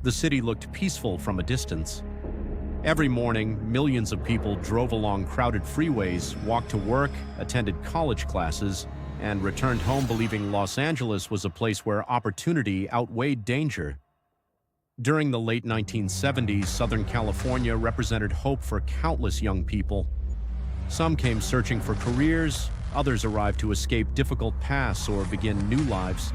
The city looked peaceful from a distance. Every morning, millions of people drove along crowded freeways, walked to work, attended college classes, and returned home believing Los Angeles was a place where opportunity outweighed danger. During the late 1970s, Southern California represented hope for countless young people. Some came searching for careers, others arrived to escape difficult paths or begin new lives.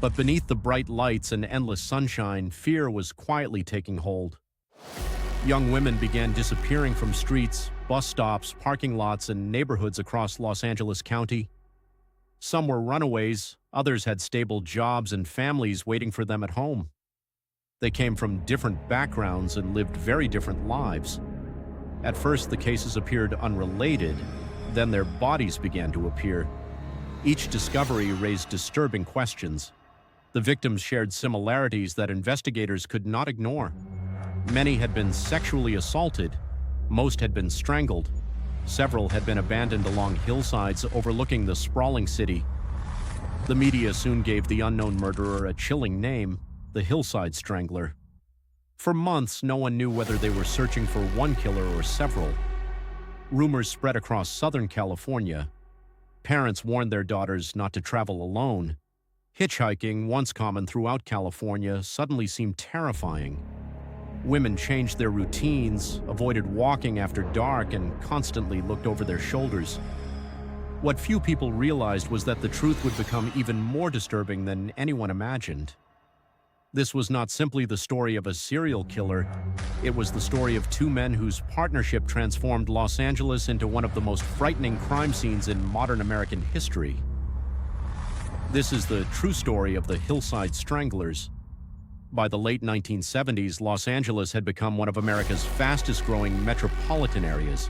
But beneath the bright lights and endless sunshine, fear was quietly taking hold. Young women began disappearing from streets, bus stops, parking lots, and neighborhoods across Los Angeles County. Some were runaways, others had stable jobs and families waiting for them at home. They came from different backgrounds and lived very different lives. At first, the cases appeared unrelated, then their bodies began to appear. Each discovery raised disturbing questions. The victims shared similarities that investigators could not ignore. Many had been sexually assaulted, most had been strangled, several had been abandoned along hillsides overlooking the sprawling city. The media soon gave the unknown murderer a chilling name, the Hillside Strangler. For months, no one knew whether they were searching for one killer or several. Rumors spread across Southern California. Parents warned their daughters not to travel alone. Hitchhiking, once common throughout California, suddenly seemed terrifying. Women changed their routines, avoided walking after dark, and constantly looked over their shoulders. What few people realized was that the truth would become even more disturbing than anyone imagined. This was not simply the story of a serial killer, it was the story of two men whose partnership transformed Los Angeles into one of the most frightening crime scenes in modern American history. This is the true story of the Hillside Stranglers. By the late 1970s, Los Angeles had become one of America's fastest-growing metropolitan areas.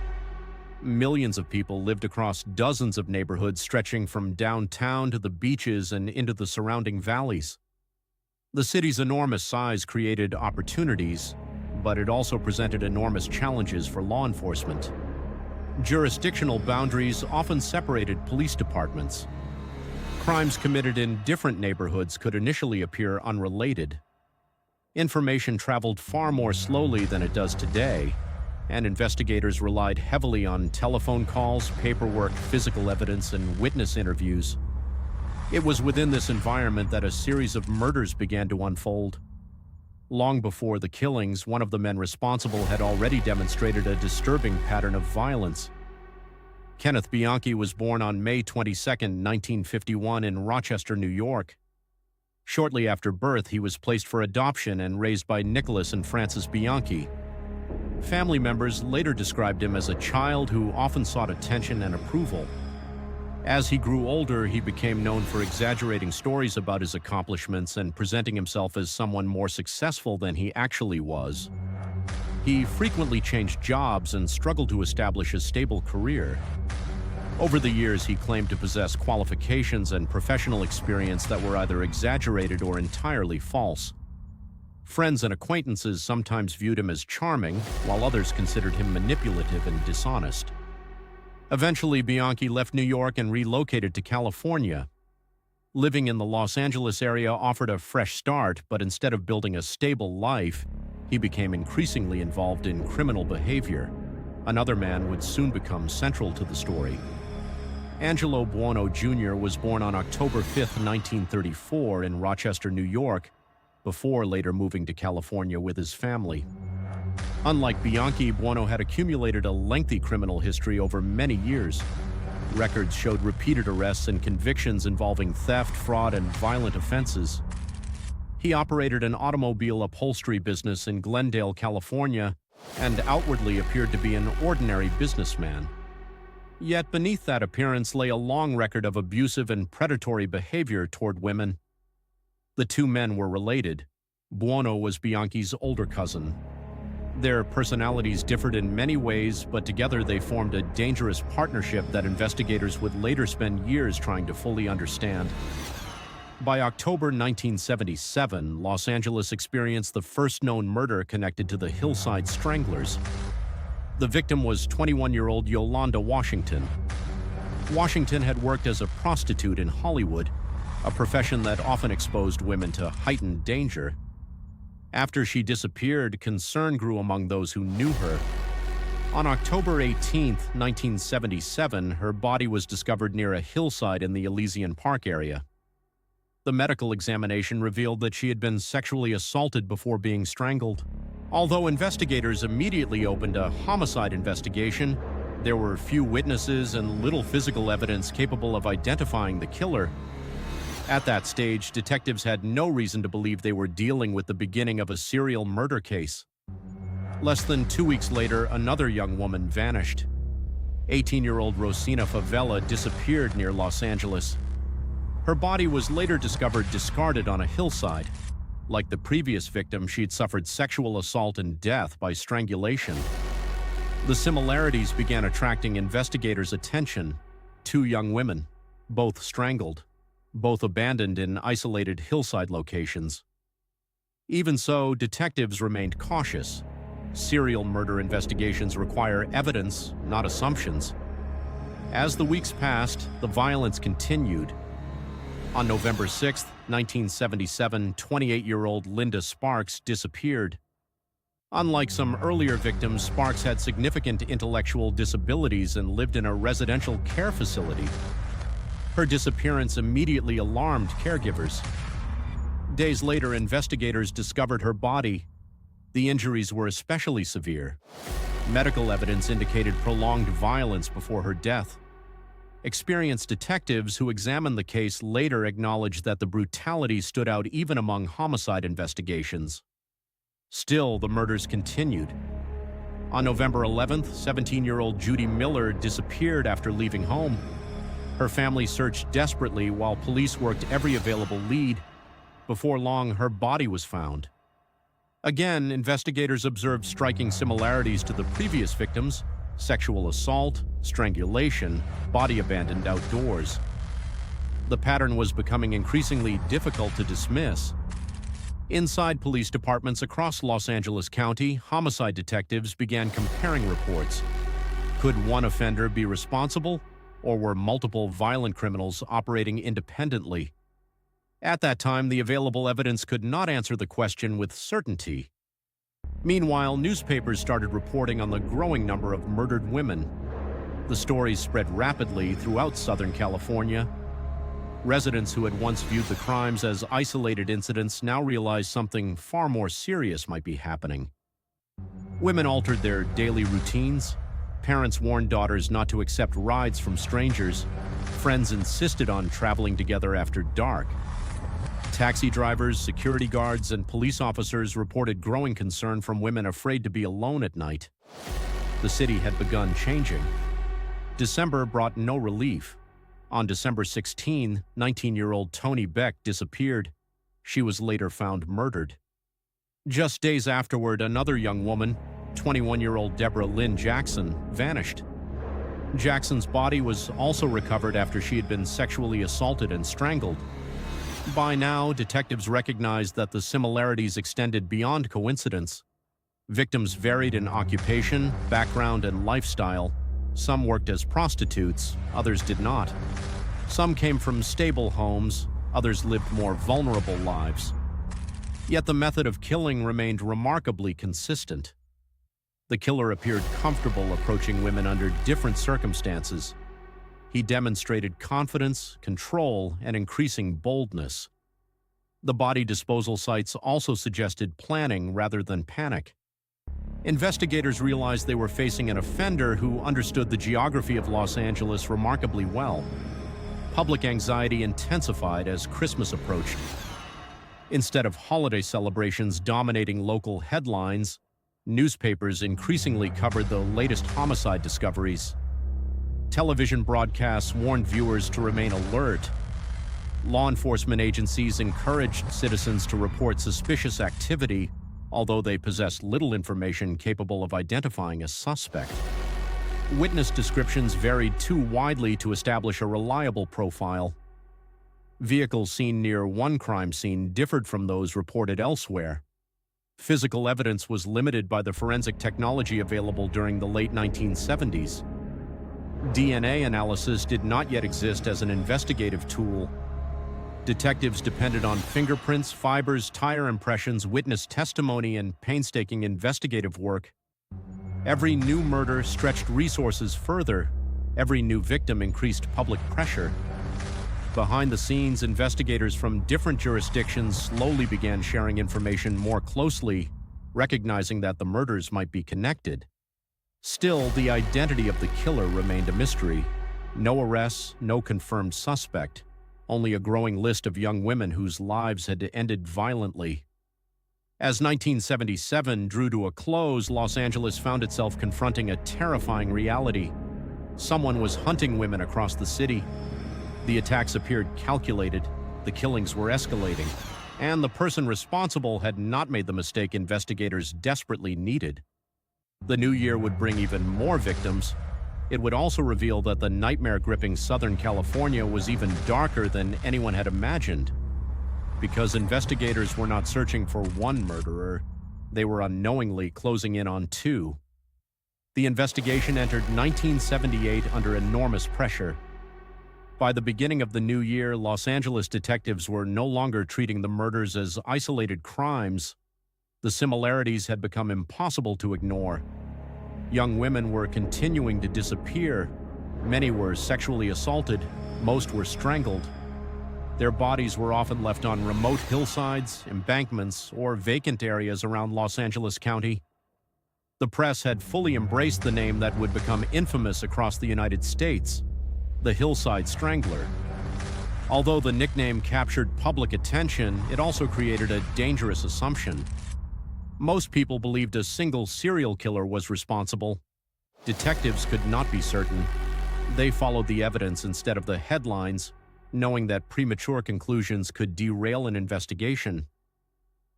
Millions of people lived across dozens of neighborhoods stretching from downtown to the beaches and into the surrounding valleys. The city's enormous size created opportunities, but it also presented enormous challenges for law enforcement. Jurisdictional boundaries often separated police departments. Crimes committed in different neighborhoods could initially appear unrelated. Information traveled far more slowly than it does today, and investigators relied heavily on telephone calls, paperwork, physical evidence, and witness interviews. It was within this environment that a series of murders began to unfold. Long before the killings, one of the men responsible had already demonstrated a disturbing pattern of violence. Kenneth Bianchi was born on May 22, 1951 in Rochester, New York. Shortly after birth, he was placed for adoption and raised by Nicholas and Frances Bianchi. Family members later described him as a child who often sought attention and approval. As he grew older, he became known for exaggerating stories about his accomplishments and presenting himself as someone more successful than he actually was. He frequently changed jobs and struggled to establish a stable career. Over the years, he claimed to possess qualifications and professional experience that were either exaggerated or entirely false. Friends and acquaintances sometimes viewed him as charming, while others considered him manipulative and dishonest. Eventually, Bianchi left New York and relocated to California. Living in the Los Angeles area offered a fresh start, but instead of building a stable life, he became increasingly involved in criminal behavior. Another man would soon become central to the story. Angelo Buono Jr. was born on October 5, 1934 in Rochester, New York, before later moving to California with his family. Unlike Bianchi, Buono had accumulated a lengthy criminal history over many years. Records showed repeated arrests and convictions involving theft, fraud, and violent offenses. He operated an automobile upholstery business in Glendale, California, and outwardly appeared to be an ordinary businessman. Yet beneath that appearance lay a long record of abusive and predatory behavior toward women. The two men were related. Buono was Bianchi's older cousin. Their personalities differed in many ways, but together they formed a dangerous partnership that investigators would later spend years trying to fully understand. By October 1977, Los Angeles experienced the first known murder connected to the Hillside Stranglers. The victim was 21-year-old Yolanda Washington. Washington had worked as a prostitute in Hollywood, a profession that often exposed women to heightened danger. After she disappeared, concern grew among those who knew her. On October 18, 1977, her body was discovered near a hillside in the Elysian Park area. The medical examination revealed that she had been sexually assaulted before being strangled. Although investigators immediately opened a homicide investigation, there were few witnesses and little physical evidence capable of identifying the killer. At that stage, detectives had no reason to believe they were dealing with the beginning of a serial murder case. Less than 2 weeks later, another young woman vanished. 18-year-old Rosina Favela disappeared near Los Angeles. Her body was later discovered discarded on a hillside. Like the previous victim, she'd suffered sexual assault and death by strangulation. The similarities began attracting investigators' attention. 2 young women, both strangled, both abandoned in isolated hillside locations. Even so, detectives remained cautious. Serial murder investigations require evidence, not assumptions. As the weeks passed, the violence continued. On November 6, 1977, 28-year-old Linda Sparks disappeared. Unlike some earlier victims, Sparks had significant intellectual disabilities and lived in a residential care facility. Her disappearance immediately alarmed caregivers. Days later, investigators discovered her body. The injuries were especially severe. Medical evidence indicated prolonged violence before her death. Experienced detectives who examined the case later acknowledged that the brutality stood out even among homicide investigations. Still, the murders continued. On November 11th, 17-year-old Judy Miller disappeared after leaving home. Her family searched desperately while police worked every available lead. Before long, her body was found. Again, investigators observed striking similarities to the previous victims: sexual assault, strangulation, body abandoned outdoors. The pattern was becoming increasingly difficult to dismiss. Inside police departments across Los Angeles County, homicide detectives began comparing reports. Could one offender be responsible, or were multiple violent criminals operating independently? At that time, the available evidence could not answer the question with certainty. Meanwhile, newspapers started reporting on the growing number of murdered women. The stories spread rapidly throughout Southern California. Residents who had once viewed the crimes as isolated incidents now realized something far more serious might be happening. Women altered their daily routines. Parents warned daughters not to accept rides from strangers. Friends insisted on traveling together after dark. Taxi drivers, security guards, and police officers reported growing concern from women afraid to be alone at night. The city had begun changing. December brought no relief. On December 16, 19-year-old Toni Beck disappeared. She was later found murdered. Just days afterward, another young woman, 21-year-old Deborah Lynn Jackson, vanished. Jackson's body was also recovered after she had been sexually assaulted and strangled. By now, detectives recognized that the similarities extended beyond coincidence. Victims varied in occupation, background, and lifestyle. Some worked as prostitutes, others did not. Some came from stable homes, others lived more vulnerable lives. Yet the method of killing remained remarkably consistent. The killer appeared comfortable approaching women under different circumstances. He demonstrated confidence, control, and increasing boldness. The body disposal sites also suggested planning rather than panic. Investigators realized they were facing an offender who understood the geography of Los Angeles remarkably well. Public anxiety intensified as Christmas approached. Instead of holiday celebrations dominating local headlines, newspapers increasingly covered the latest homicide discoveries. Television broadcasts warned viewers to remain alert. Law enforcement agencies encouraged citizens to report suspicious activity, although they possessed little information capable of identifying a suspect. Witness descriptions varied too widely to establish a reliable profile. Vehicles seen near one crime scene differed from those reported elsewhere. Physical evidence was limited by the forensic technology available during the late 1970s. DNA analysis did not yet exist as an investigative tool. Detectives depended on fingerprints, fibers, tire impressions, witness testimony, and painstaking investigative work. Every new murder stretched resources further. Every new victim increased public pressure. Behind the scenes, investigators from different jurisdictions slowly began sharing information more closely, recognizing that the murders might be connected. Still, the identity of the killer remained a mystery. No arrests, no confirmed suspect, only a growing list of young women whose lives had ended violently. As 1977 drew to a close, Los Angeles found itself confronting a terrifying reality. Someone was hunting women across the city. The attacks appeared calculated, the killings were escalating, and the person responsible had not made the mistake investigators desperately needed. The new year would bring even more victims. It would also reveal that the nightmare-gripping Southern California was even darker than anyone had imagined. Because investigators were not searching for one murderer, they were unknowingly closing in on two. The investigation entered 1978 under enormous pressure. By the beginning of the new year, Los Angeles detectives were no longer treating the murders as isolated crimes. The similarities had become impossible to ignore. Young women were continuing to disappear. Many were sexually assaulted. Most were strangled. Their bodies were often left on remote hillsides, embankments, or vacant areas around Los Angeles County. The press had fully embraced the name that would become infamous across the United States, the Hillside Strangler. Although the nickname captured public attention, it also created a dangerous assumption. Most people believed a single serial killer was responsible. Detectives could not be certain. They followed the evidence instead of the headlines, knowing that premature conclusions could derail an investigation.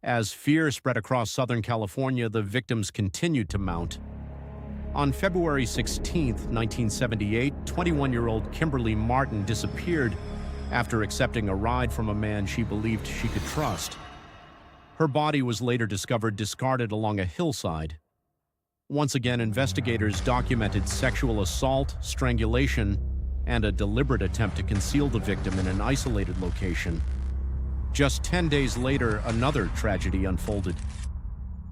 As fear spread across Southern California, the victims continued to mount. On February 16, 1978, 21-year-old Kimberly Martin disappeared after accepting a ride from a man she believed she could trust. Her body was later discovered discarded along a hillside. Once again, investigators documented sexual assault, strangulation, and a deliberate attempt to conceal the victim in an isolated location. Just 10 days later, another tragedy unfolded.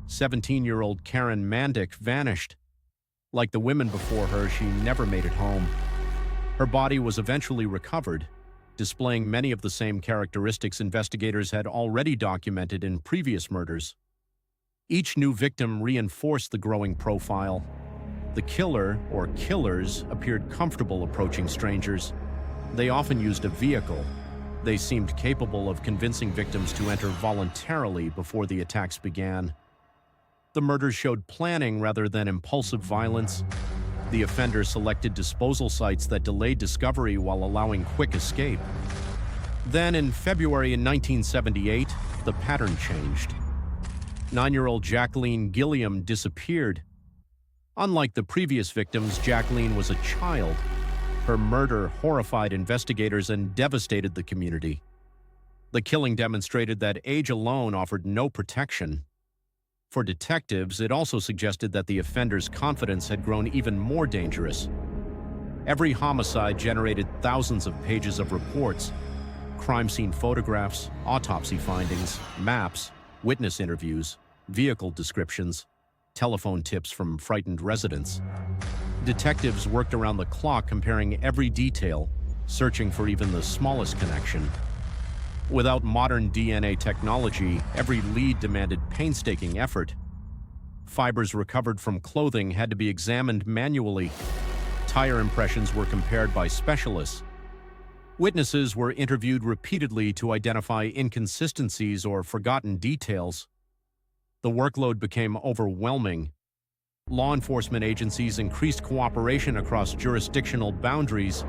17-year-old Karen Mandick vanished. Like the women before her, she never made it home. Her body was eventually recovered, displaying many of the same characteristics investigators had already documented in previous murders. Each new victim reinforced the growing profile. The killer, or killers, appeared comfortable approaching strangers. They often used a vehicle. They seemed capable of convincing victims to enter voluntarily before the attacks began. The murders showed planning rather than impulsive violence. The offender selected disposal sites that delayed discovery while allowing quick escape. Then, in February 1978, the pattern changed. 9-year-old Jacqueline Gilliam disappeared. Unlike the previous victims, Jacqueline was a child. Her murder horrified investigators and devastated the community. The killing demonstrated that age alone offered no protection. For detectives, it also suggested that the offender's confidence had grown even more dangerous. Every homicide generated thousands of pages of reports, crime scene photographs, autopsy findings, maps, witness interviews, vehicle descriptions, telephone tips from frightened residents. Detectives worked around the clock comparing every detail, searching for even the smallest connection. Without modern DNA technology, every lead demanded painstaking effort. Fibers recovered from clothing had to be examined manually. Tire impressions were compared by specialists. Witnesses were interviewed repeatedly to identify inconsistencies or forgotten details. The workload became overwhelming. Law enforcement agencies increased cooperation across jurisdictional boundaries,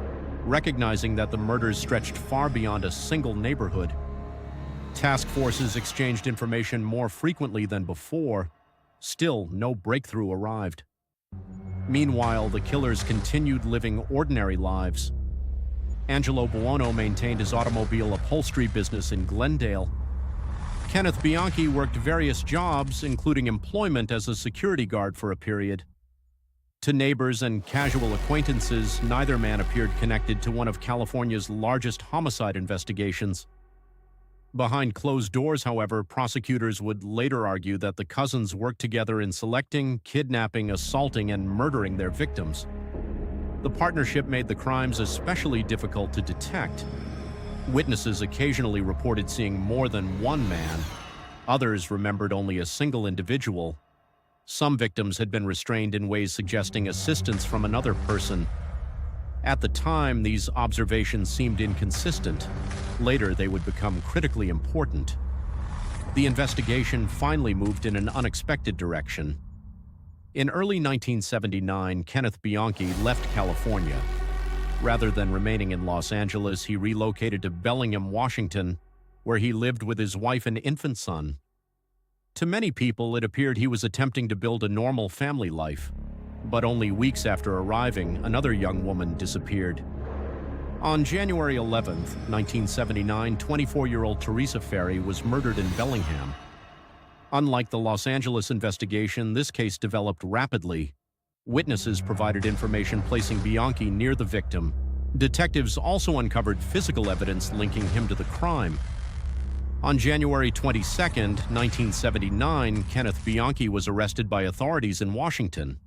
recognizing that the murders stretched far beyond a single neighborhood. Task forces exchanged information more frequently than before. Still, no breakthrough arrived. Meanwhile, the killers continued living ordinary lives. Angelo Buono maintained his automobile upholstery business in Glendale. Kenneth Bianchi worked various jobs, including employment as a security guard for a period. To neighbors and casual acquaintances, neither man appeared connected to one of California's largest homicide investigations. Behind closed doors, however, prosecutors would later argue that the cousins worked together in selecting, kidnapping, assaulting, and murdering their victims. The partnership made the crimes especially difficult to detect. Witnesses occasionally reported seeing more than one man. Others remembered only a single individual. Some victims had been restrained in ways suggesting assistance from another person. At the time, these observations seemed inconsistent. Later, they would become critically important. The investigation finally moved in an unexpected direction. In early 1979, Kenneth Bianchi left California. Rather than remaining in Los Angeles, he relocated to Bellingham, Washington, where he lived with his wife and infant son. To many people, it appeared he was attempting to build a normal family life. But only weeks after arriving, another young woman disappeared. On January 11, 1979, 24-year-old Teresa Ferry was murdered in Bellingham. Unlike the Los Angeles investigation, this case developed rapidly. Witnesses provided information placing Bianchi near the victim. Detectives also uncovered physical evidence linking him to the crime. On January 22, 1979, Kenneth Bianchi was arrested by authorities in Washington.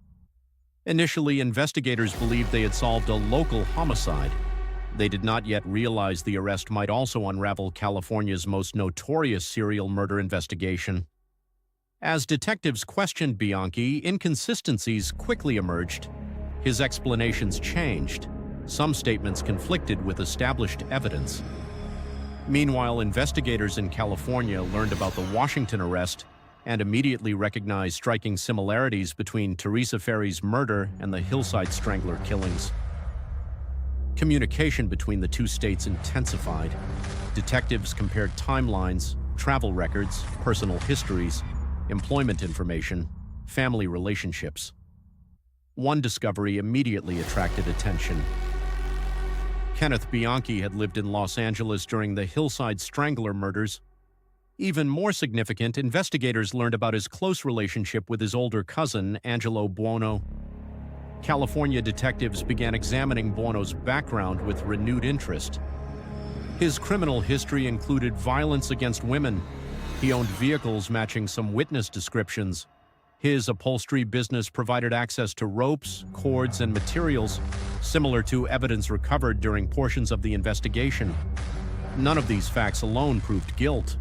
Initially, investigators believed they had solved a local homicide. They did not yet realize the arrest might also unravel California's most notorious serial murder investigation. As detectives questioned Bianchi, inconsistencies quickly emerged. His explanations changed. Some statements conflicted with established evidence. Meanwhile, investigators in California learned about the Washington arrest and immediately recognized striking similarities between Teresa Ferry's murder and the Hillside Strangler killings. Communication between the two states intensified. Detectives compared timelines, travel records, personal histories, employment information, family relationships. One discovery immediately attracted attention. Kenneth Bianchi had lived in Los Angeles during the Hillside Strangler murders. Even more significant, investigators learned about his close relationship with his older cousin, Angelo Buono. California detectives began examining Buono's background with renewed interest. His criminal history included violence against women. He owned vehicles matching some witness descriptions. His upholstery business provided access to ropes, cords, and materials similar to evidence recovered during portions of the investigation. None of these facts alone proved guilt.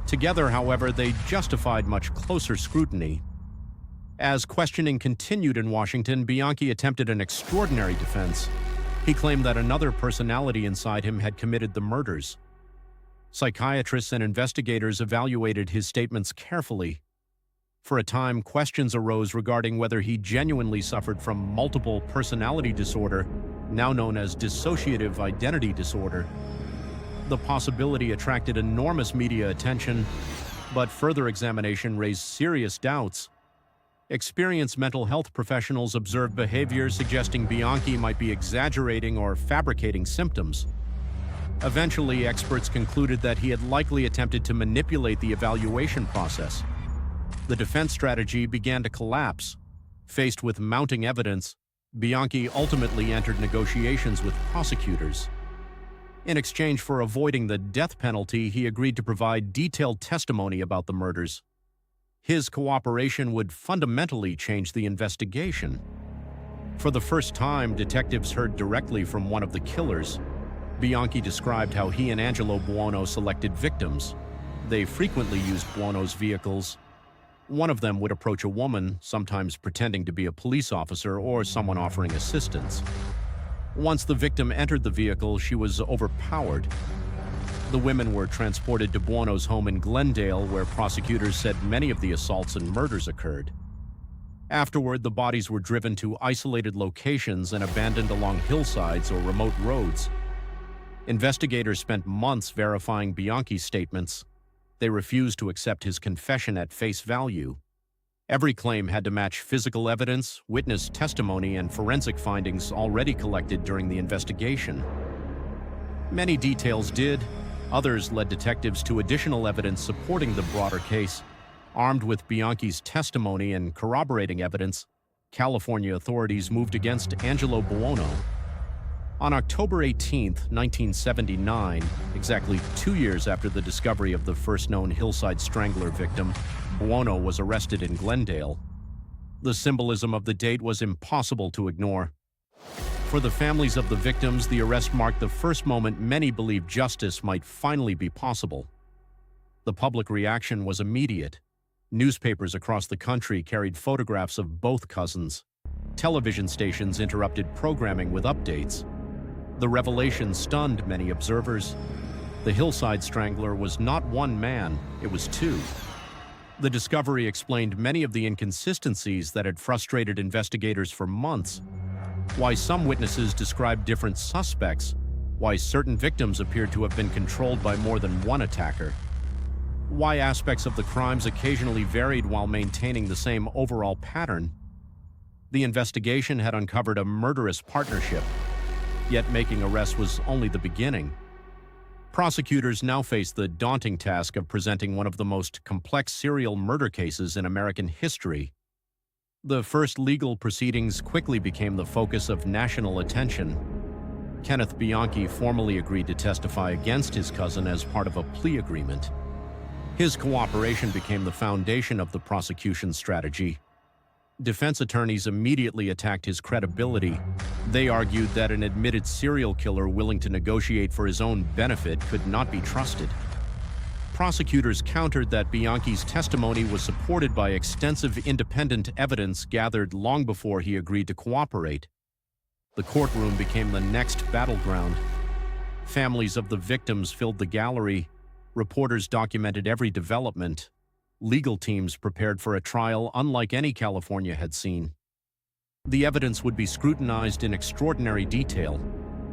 Together, however, they justified much closer scrutiny. As questioning continued in Washington, Bianchi attempted an extraordinary defense. He claimed that another personality inside him had committed the murders. Psychiatrists and investigators evaluated his statements carefully. For a time, questions arose regarding whether he genuinely suffered from multiple personality disorder, now known as dissociative identity disorder. The possibility attracted enormous media attention, but further examination raised serious doubts. Experienced mental health professionals observed behavior suggesting Bianchi might be exaggerating or fabricating symptoms. Eventually, experts concluded that he had likely attempted to manipulate the evaluation process. The defense strategy began to collapse. Faced with mounting evidence, Bianchi ultimately entered negotiations with prosecutors. In exchange for avoiding the death penalty, he agreed to provide detailed testimony about the murders. His cooperation would fundamentally change the investigation. For the first time, detectives heard directly from one of the killers. Bianchi described how he and Angelo Buono selected victims. They frequently used Buono's vehicles. One of them would approach a woman, sometimes pretending to be a police officer or someone offering assistance. Once the victim entered the vehicle, she was overpowered. The women were transported to Buono's home in Glendale, where prosecutors said many of the assaults and murders occurred. Afterward, the bodies were driven to isolated locations and abandoned along hillsides or remote roads. Investigators spent months verifying Bianchi's statements. They refused to accept his confession at face value. Every claim had to match physical evidence, witness testimony, and forensic findings already collected during the investigation. Many details did. Others led detectives to additional evidence supporting the broader case. Armed with Bianchi's testimony and corroborating evidence, California authorities moved against Angelo Buono. On October 18, 1979, exactly 2 years after the discovery of the first known Hillside Strangler victim, Buono was arrested in Glendale. The symbolism of the date was impossible to ignore. For the families of the victims, the arrest marked the first moment many believed justice might finally be possible. The public reaction was immediate. Newspapers across the country carried photographs of both cousins. Television stations interrupted programming with updates. The revelation stunned many observers. The Hillside Strangler was not one man, it was two. The discovery explained many of the inconsistencies that had frustrated investigators for months. Why some witnesses described different suspects, why certain victims appeared to have been controlled by more than one attacker, why aspects of the crimes occasionally varied while maintaining the same overall pattern. The investigation had uncovered a murderous partnership, yet making arrests was only the beginning. Prosecutors now faced the daunting task of presenting one of the most complex serial murder cases in American history. The first legal proceedings quickly became the focus of national attention. Kenneth Bianchi formally agreed to testify against his cousin as part of a plea agreement. His cooperation became the foundation of the prosecution's strategy. Defense attorneys immediately attacked his credibility. They argued that an admitted serial killer willing to negotiate for his own benefit could not be trusted. Prosecutors countered that Bianchi's testimony was supported by extensive independent evidence gathered long before he agreed to cooperate. The courtroom became the next battleground. Families of the victims filled the gallery. Reporters documented every development. Legal teams prepared for a trial unlike any California had seen. The evidence would be scrutinized in extraordinary detail.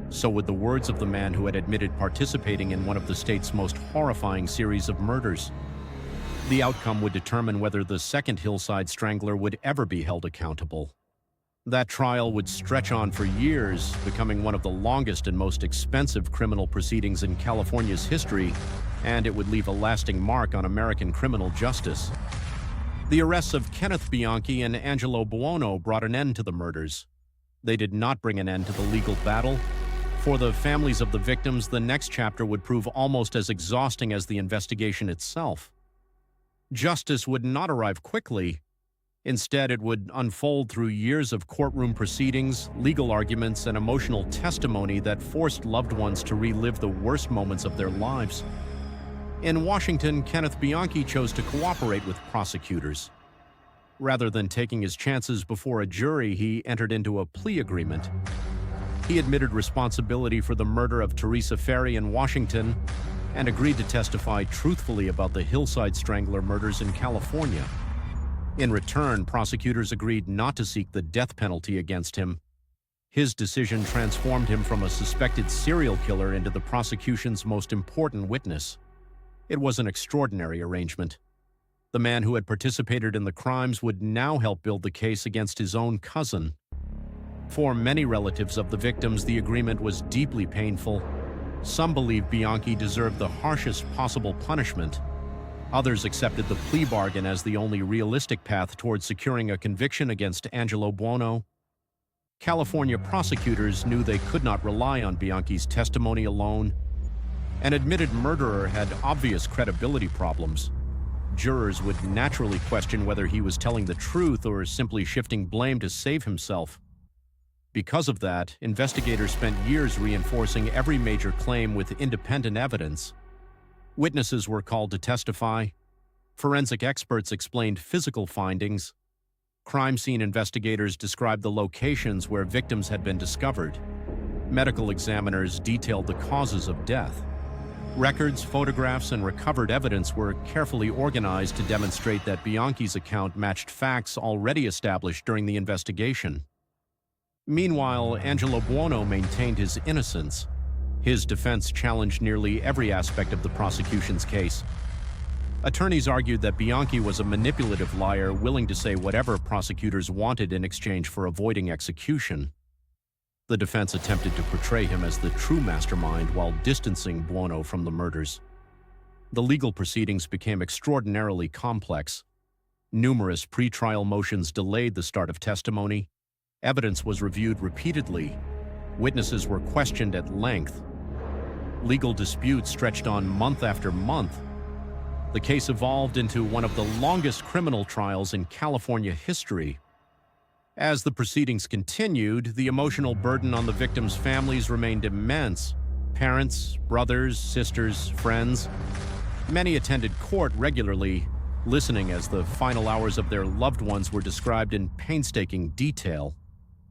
So would the words of the man who had admitted participating in one of the state's most horrifying series of murders. The outcome would determine whether the second Hillside Strangler would ever be held accountable. That trial would stretch on for years, becoming one of the longest and most expensive criminal proceedings in California's history, and it would leave a lasting mark on American criminal justice. The arrests of Kenneth Bianchi and Angelo Buono brought an end to the murders. They did not bring an end to the legal battle. For the families of the victims, the next chapter would prove almost as exhausting as the investigation itself. Justice would not arrive quickly. Instead, it would unfold through years of courtroom proceedings, legal arguments, and emotional testimony that forced loved ones to relive the worst moments of their lives. In Washington, Kenneth Bianchi chose to cooperate with prosecutors. Rather than taking his chances before a jury, he entered into a plea agreement. He admitted responsibility for the murder of Teresa Ferry in Washington and agreed to testify truthfully about the Hillside Strangler murders in California. In return, prosecutors agreed not to seek the death penalty against him. His decision transformed him from a suspected serial killer into the prosecution's most important witness. It was an extraordinary arrangement. The man who had participated in the crimes would now help build the case against his own cousin. For many relatives of the victims, the agreement was deeply painful. Some believed Bianchi deserved the harshest possible punishment. Others accepted the plea bargain as the only realistic path towards securing a conviction against Angelo Buono. California prosecutors knew they could not rely on Bianchi's testimony alone. An admitted murderer had obvious credibility problems. Jurors would naturally question whether he was telling the truth or simply shifting blame to save himself. Because of that, investigators spent years reinforcing every major claim with independent evidence. Witnesses were called to testify. Forensic experts explained physical findings. Crime scene investigators described the locations where victims had been discovered. Medical examiners detailed the causes of death. Records, photographs, and recovered evidence were carefully organized to demonstrate that Bianchi's account matched facts already established during the investigation. Meanwhile, Angelo Buono maintained his innocence. His defense challenged nearly every aspect of the prosecution's case. Attorneys argued that Bianchi was a manipulative liar willing to say whatever prosecutors wanted in exchange for avoiding execution. The defense attempted to portray him as the true mastermind while distancing Buono from the murders. The legal proceedings became extraordinarily complex. Numerous pretrial motions delayed the start of testimony. Evidence was reviewed repeatedly. Witnesses were questioned at length. Legal disputes stretched on month after month. The case evolved into one of the longest criminal trials in California history. As the proceedings continued, the emotional burden on the victims' families remained immense. Parents, brothers, sisters, friends. Many attended court regularly, listening as the final hours of their loved ones were described in painstaking detail.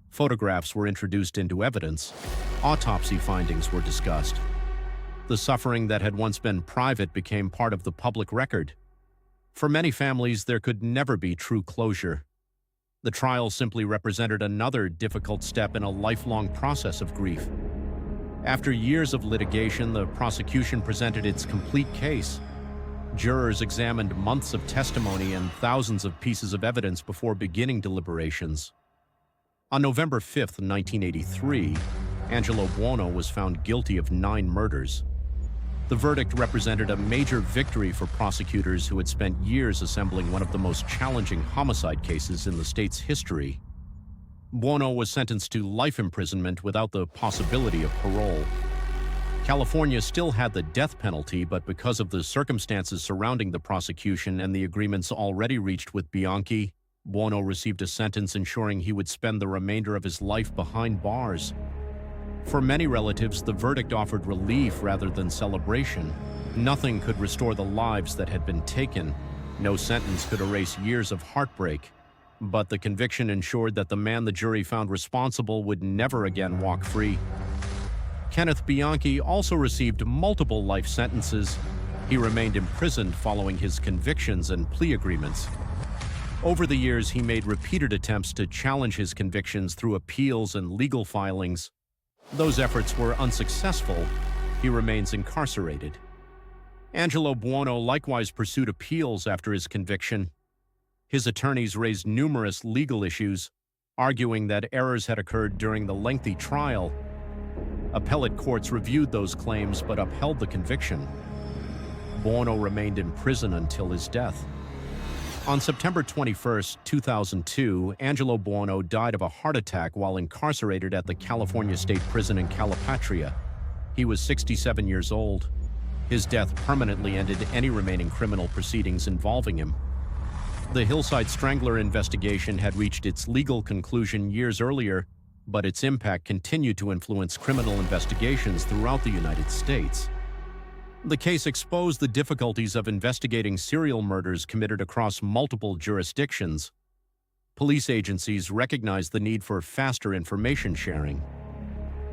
Photographs were introduced into evidence. Autopsy findings were discussed. The suffering that had once been private became part of the public record. For many families, there could never be true closure. The trial simply represented another difficult step in a lifelong process of grief. After years of litigation, the prosecution presented its complete case. Jurors examined months of testimony and thousands of pieces of evidence before beginning deliberations. On November 5, 1983, Angelo Buono was found guilty of 9 murders. The verdict represented a major victory for prosecutors who had spent years assembling one of the most challenging homicide cases in the state's history. Buono was sentenced to life imprisonment without the possibility of parole. California still had the death penalty, but because of the circumstances surrounding the prosecution and the agreements already reached with Bianchi, Buono received a sentence ensuring he would spend the remainder of his life behind bars. For many relatives, the verdict offered relief rather than celebration. Nothing could restore the lives that had been taken. No sentence could erase years of heartbreak. But the conviction ensured that the man the jury found responsible would never again walk free. Kenneth Bianchi also received multiple life sentences. He remained imprisoned following his convictions and plea agreements. Over the years, he made repeated attempts to challenge his convictions through appeals and legal filings. Those efforts were unsuccessful. He remains incarcerated. Angelo Buono likewise pursued appeals after his conviction. His attorneys raised numerous legal issues, arguing that errors had occurred during the lengthy trial. Appellate courts reviewed those claims but upheld the conviction. Buono remained in prison until his death. On September 21, 2002, Angelo Buono died of a heart attack while incarcerated at the California State Prison in Calipatria. He was 67 years old. His death permanently ended any remaining criminal proceedings involving him. The Hillside Strangler investigation had reached its legal conclusion years earlier, but its impact continued to influence criminal investigations throughout the United States. The case exposed the difficulties of investigating serial murders committed across multiple jurisdictions. Police agencies recognized the need for faster information sharing.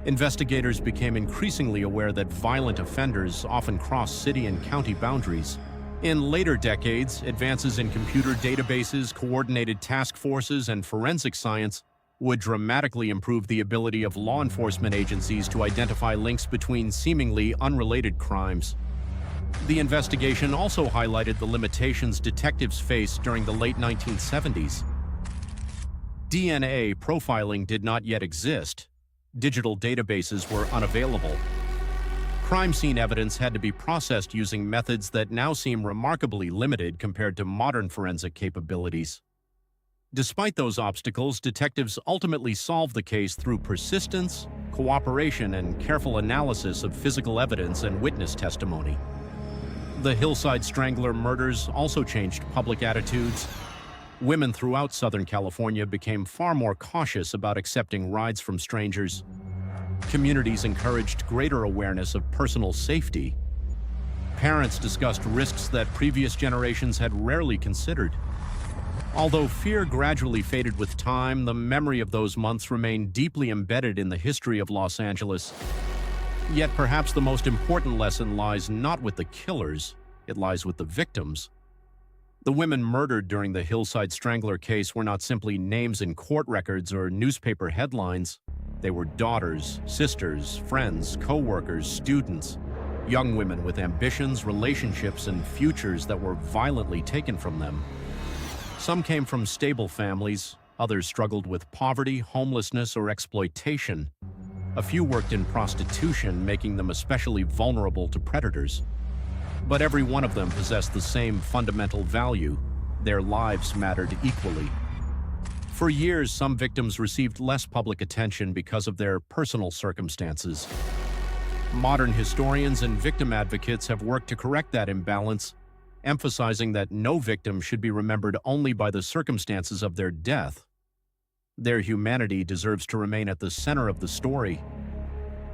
Investigators became increasingly aware that violent offenders often cross city and county boundaries. In later decades, advances in computer databases, coordinated task forces, and forensic science would dramatically improve the ability of law enforcement agencies to identify links between seemingly unrelated crimes. The investigation also highlighted the limitations detectives faced during the late 1970s. DNA profiling did not yet exist. Digital databases were unavailable. Crime scene evidence had to be processed using methods that now seem remarkably limited compared to modern forensic capabilities. Despite those obstacles, detectives ultimately solved the case through persistence, cooperation, and careful analysis of physical evidence and witness testimony. The Hillside Strangler murders also changed public attitudes. Women throughout Southern California became far more cautious about accepting rides from strangers. Communities encouraged greater awareness of personal safety. Parents discussed risks that previous generations had rarely considered. Although fear gradually faded with time, the memory of those months remained deeply embedded in the history of Los Angeles. Yet perhaps the most important lesson lies not with the killers, it lies with the victims. The women murdered during the Hillside Strangler case were not simply names in court records or newspaper headlines. They were daughters, sisters, friends, co-workers, students, young women with ambitions, relationships, and futures that were violently taken from them. Some came from stable families, others struggled with poverty, homelessness, or exploitation. A few worked in prostitution, making them especially vulnerable to predators. But every one of them possessed the same fundamental value: their lives mattered equally. For years, some victims received less public attention because of their personal circumstances. Modern historians and victim advocates have worked to correct that imbalance, emphasizing that no victim should be remembered only by the circumstances of their death. Their humanity deserves to remain at the center of the story.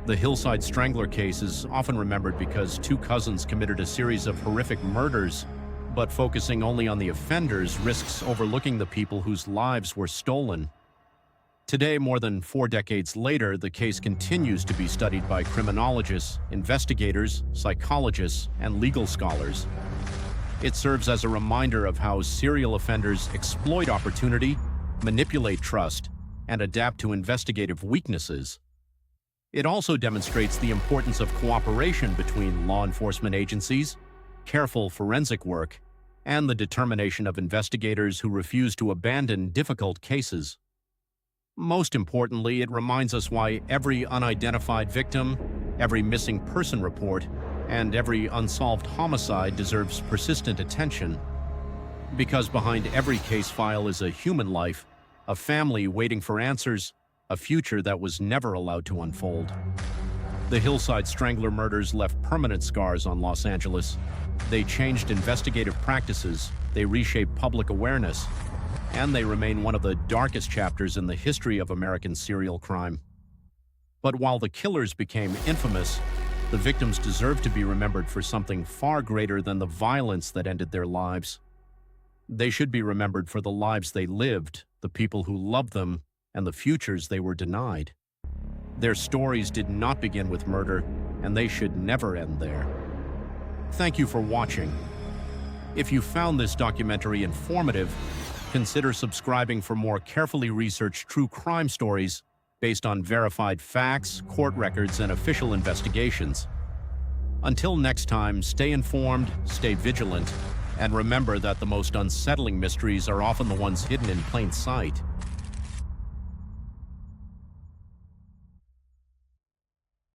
The Hillside Strangler case is often remembered because two cousins committed a series of horrific murders, but focusing only on the offenders risks overlooking the people whose lives were stolen. Today, more than 4 decades later, the case continues to be studied by criminologists, investigators, psychologists, and legal scholars. It serves as a reminder of how serial offenders exploit opportunity, manipulate trust, and adapt to investigative weaknesses. It also demonstrates the importance of cooperation between law enforcement agencies, careful forensic work, and the determination of investigators who refuse to abandon difficult cases. Most importantly, it reminds us why every unidentified victim, every missing person report, and every unsolved homicide deserves persistent attention. Because behind every case file is a human life, a family waiting for answers, a future that was never allowed to unfold. The Hillside Strangler murders left permanent scars on Los Angeles. They changed investigative practices, they reshaped public awareness, and they remain one of the darkest chapters in the history of American serial crime. But while the killers became infamous, the victims deserve to be remembered for something far greater than the violence that ended their lives. They should be remembered for the lives they lived, the people who loved them, and the futures they were denied. Their stories did not begin with murder, and they should never end there. Thank you for watching. If you found this documentary informative, consider subscribing for more carefully researched true crime stories based on verified facts, court records, and official investigations. Until next time, stay informed, stay vigilant, and remember that the most unsettling mysteries are often the ones hidden in plain sight.